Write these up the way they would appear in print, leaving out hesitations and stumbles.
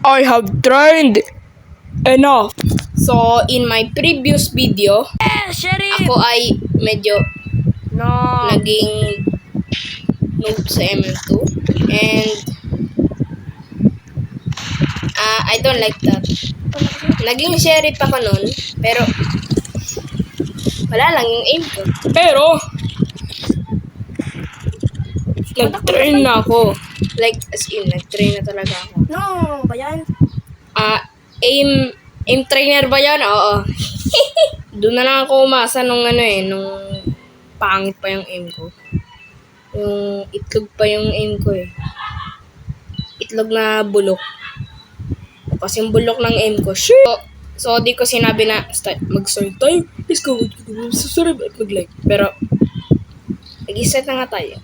I have trained enough. So, in my previous video, ako ay medyo naging noob sa MM2. And, I don't like that. Naging sheriff ako nun, pero, wala lang yung aim ko. Pero, nag-train na ako. Like, as in, nag-train na talaga ako. No, ba yan? Aim trainer ba yan? Oo. Doon na lang ako umasa nung pangit pa yung aim ko. Yung itlog pa yung aim ko eh. Itlog na bulok. Kasi yung bulok ng aim ko, So, di ko sinabi na, mag-start tayo. Let's go. Susurib at mag-like. Pero, nag-start na nga tayo.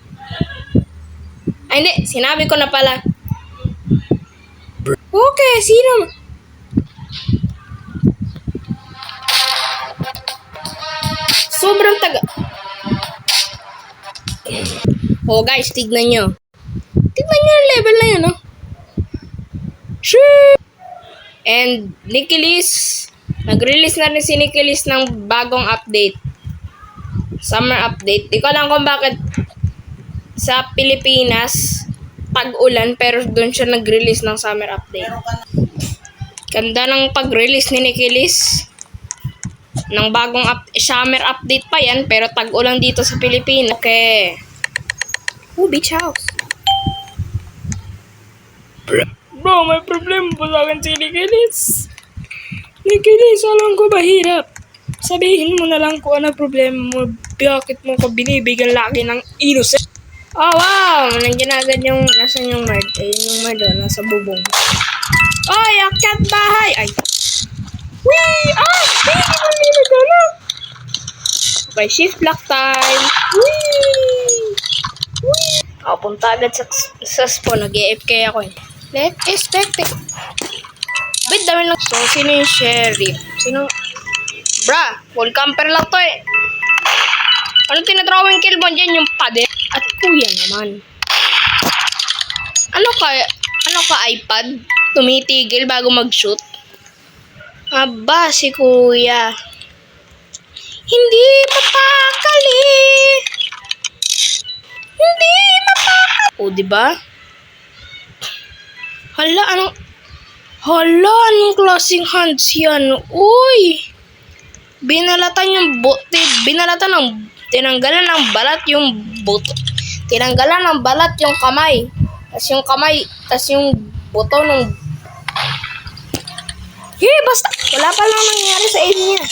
Ay, hindi. Sinabi ko na pala. Okay, sino? Sobrang taga. Oh, guys, tignan nyo. Tignan nyo yung level na yun, no? Shit! And, Nikilis. Nag-release na rin si Nikilis ng bagong update. Summer update. Di ko alam kung bakit sa Pilipinas tag-ulan pero doon siya nag-release ng summer update. Ganda ng pag-release ni Nikilis ng bagong summer update pa yan pero tag-ulan dito sa Pilipinas. Okay. Beach house. Bro, may problema pa sa akin si Nikilis. Nikilis, alam ko mahirap. Sabihin mo na lang kung ano problema mo. Bakit mo ko binibigyan lagi ng innocent? Oh, wow! Nandiyan agad yung, nasan yung Mard? Yung Mard doon, nasa bubong. Oy, akyat bahay! Ay! Wee! Hindi ko na. Okay, shift lock time. Wee! Wee! Punta agad sa spawn. Nag-AFK ako eh. Let's expect it. Wait, dami lang. So, sino yung sheriff? Sino? Bra, full camper lang to eh. Ano tinatrawing kill mo dyan? Yung pader? At kuya naman. Ano ka iPad? Tumitigil bago mag-shoot? Aba, si kuya. Hindi mapakali. Hindi mapakali. O, diba? Hala, anong klaseng hands yan? Uy! Binalatan tinanggalan ng balat yung buto. Tinanggalan ng balat yung kamay. Tas yung buto ng... Basta! Wala pa lang nangyari sa aim niya.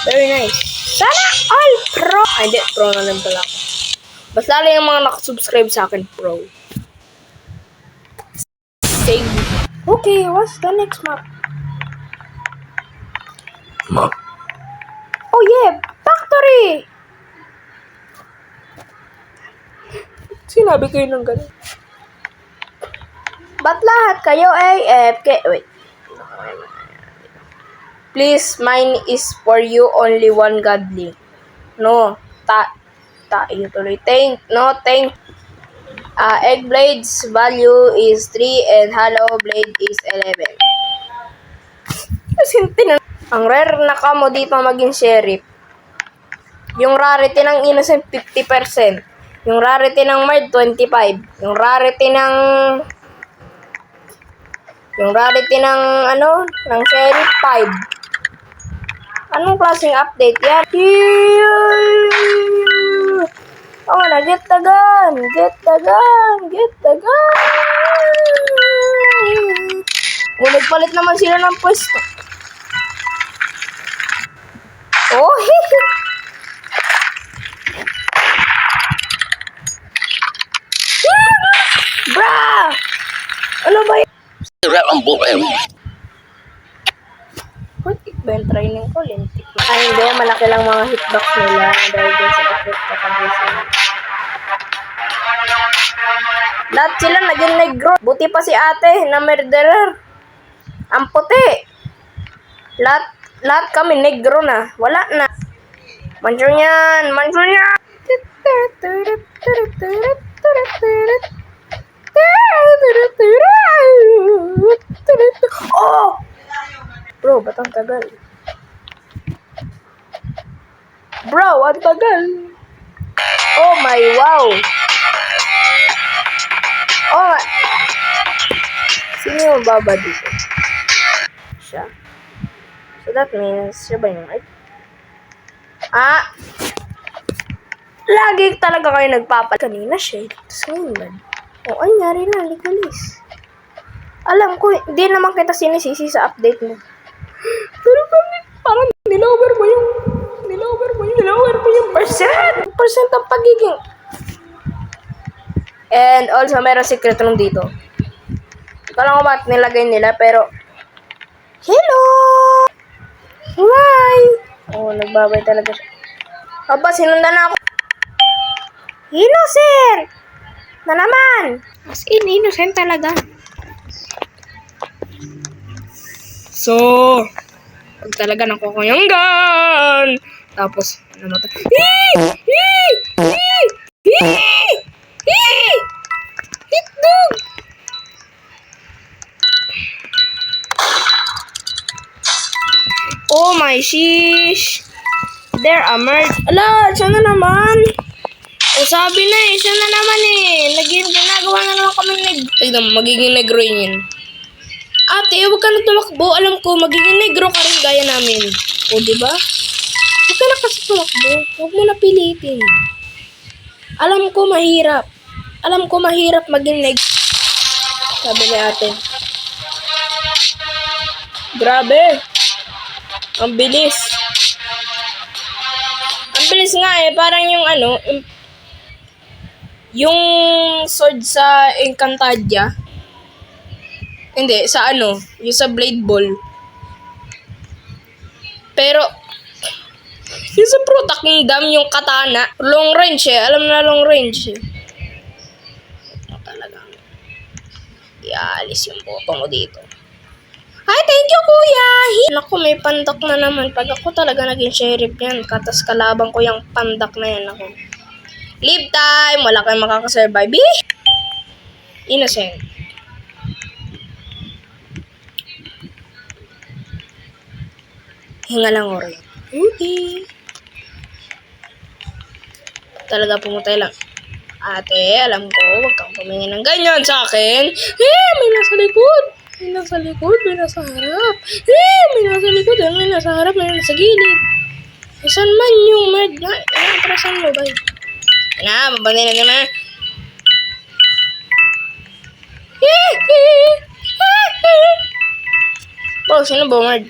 Very nice. Sana all pro! Ay, hindi. Pro na lang pala ako. Basta lalo yung mga nakasubscribe sa akin, pro. Save. Okay, what's the next map? Oh yeah, factory! Sinabi kayo ng ganun. Ba't lahat kayo AFK? Wait. Please, mine is for you, only one godly. No, tayo tuloy. Thank. Egg blades value is 3 and hollow blade is 11. Ang rare na kamo dito maging sheriff. Yung rarity ng innocent 50%. Yung rarity ng Mard 25. Yung rarity ng ng sheriff 5. Anong klaseng update yan? Oh, get the gun! Nagpalit naman sila ng pwesto. Oh, bra! Ano ba yun? Kuntik ba yung training ko? Lintik. Ay, hindi. Malaki lang mga hitbox nila dahil din sa effect na kabusin. Lahat sila naging negro. Buti pa si ate na murderer. Ang puti. Lahat kami negro na. Wala na. Manchurian! Manchurian! Oh! Bro, ba't ang tagal? Bro, ang tagal. Oh my, wow. Oh my. Sino yung baba dito? Siya. So that means, siya ba yung right? Ah! Lagi talaga kayo nagpapat. Kanina siya. Tapos ngayon ba? O, anyari na, Legolas. Alam ko, hindi naman kita sinisisi sa update mo. Pero parang nilower mo yung percent ang pagiging. And also, meron secret room dito. Ito lang ko ba't nilagay nila, pero hello! Why? Oh, nagbabay talaga siya. Aba, sinundan na ako. Innocent! Na naman! As in, innocent talaga. So, pag talaga nakukuyanggan. Tapos, namatay. Hitdog! Oh my sheesh! There a merge. Ala, siya na naman. O sabi na eh, siya na naman eh. Ginagawa na naman kami tignan mo, magiging negro yun. Ate, huwag ka na tumakbo. Alam ko, magiging negro ka rin gaya namin. O, diba? Huwag ka na kasi tumakbo. Huwag mo na pilitin. Alam ko mahirap maging negro. Sabi ni ate. Grabe. Ang bilis. Ang bilis nga eh. Parang yung yung sword sa Encantadia. Hindi, sa yung sa Blade Ball. Pero, yung sa Fruta Kingdom, yung katana, long range eh. Alam na long range eh. Talagang, iaalis yung boto mo dito. Ay, thank you, kuya! Naku, may pandak na naman. Pag ako talaga naging sheriff yan, katas kalabang ko yung pandak na yan ako. Leave time! Wala kayong makakasurvive. Innocent. Hinga lang orin. Okay. Talaga pumatay lang. Ate, alam ko, huwag kang pumingin ng ganyan sa akin. May nasa likod. May nasa likod, may nasa harap. May nasa likod, may nasa harap, may nasa gilid. Saan man yung merd na? Atrasan mo ba? Mabantay na naman. Bro, sino ba merd?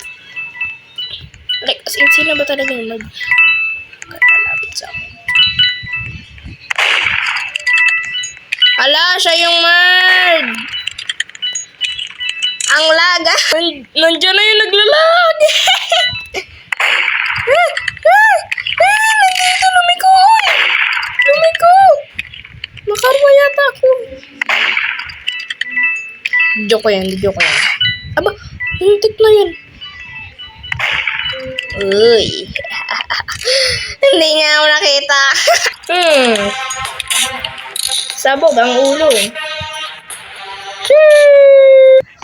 Like, as in, sino ba talaga yung merd? Katalapit sa akin. Hala, siya yung merd! Ang laga! Nandiyan na yung naglalag! Nandito, lumiko! Lumiko! Nakarwa yata ako. Joke yan. Aba, hintik na yun. Uy. Hindi nga ako nakita. Sabog ang ulo.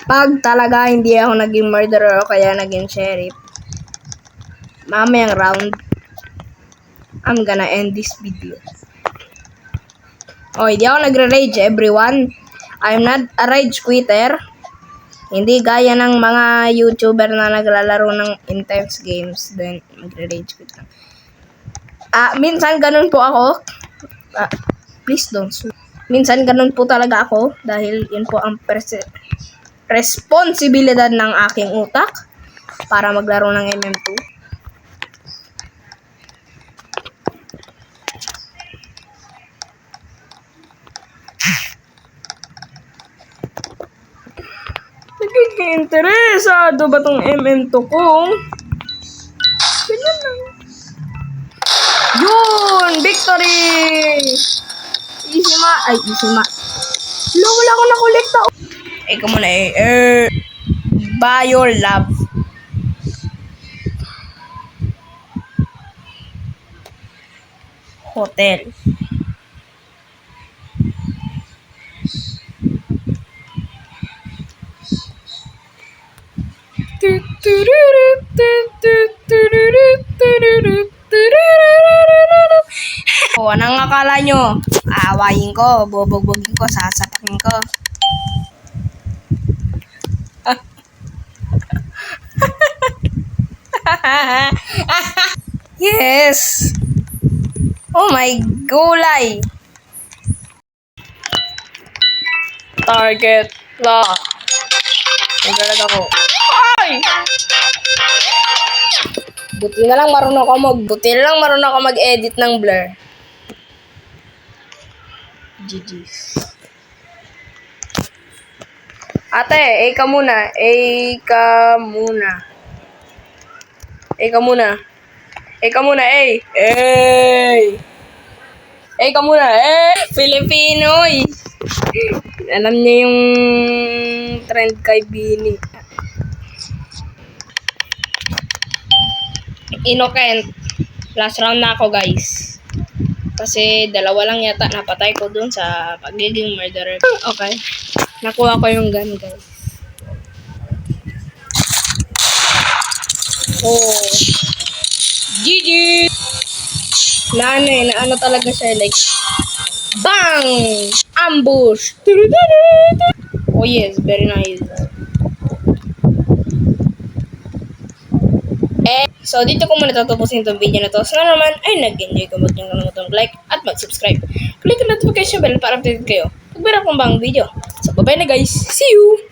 Pag talaga hindi ako naging murderer o kaya naging sheriff, mamayang round, I'm gonna end this video. Hindi ako nagre-rage, everyone. I'm not a rage quitter. Hindi gaya ng mga YouTuber na naglalaro ng intense games, then magre-rage quit lang. Minsan ganun po ako. Please don't sue. Minsan ganun po talaga ako dahil yun po ang responsibilidad ng aking utak para maglaro ng MM2. Nagiging interesado ba tong MM2 ko? Ganyan lang. Yun! Victory! Easy ma. Wala akong nakolekta. Ikaw muna buy your love. Hotel. O, anong akala nyo? Aawayin ko, bubugbugin ko, sasapakin ko. Yes! Oh my gulay! Target lock. Nagalag ako. Ay! Buti na lang marunong ako mag-edit ng blur. GG's. Ate, A ka muna. A ka muna. A ka muna. A ka muna, A. A ka muna, A. Filipinoy. Alam niya yung trend kay Bini. Innocent. Last round na ako, guys. Kasi dalawa lang yata napatay ko dun sa pagiging murderer. Okay. Nakuha ko yung gun, guys. Oh. GG! Naano talaga siya, like, bang! Ambush! Oh yes, very nice. So dito ko muna tatapusin itong video na to. Sana naman ay nag-enjoy ko, huwag niyong kalimutan mag-like at mag-subscribe. Click ang notification bell para updated kayo pag meron akong bagong video. So bye-bye na guys. See you!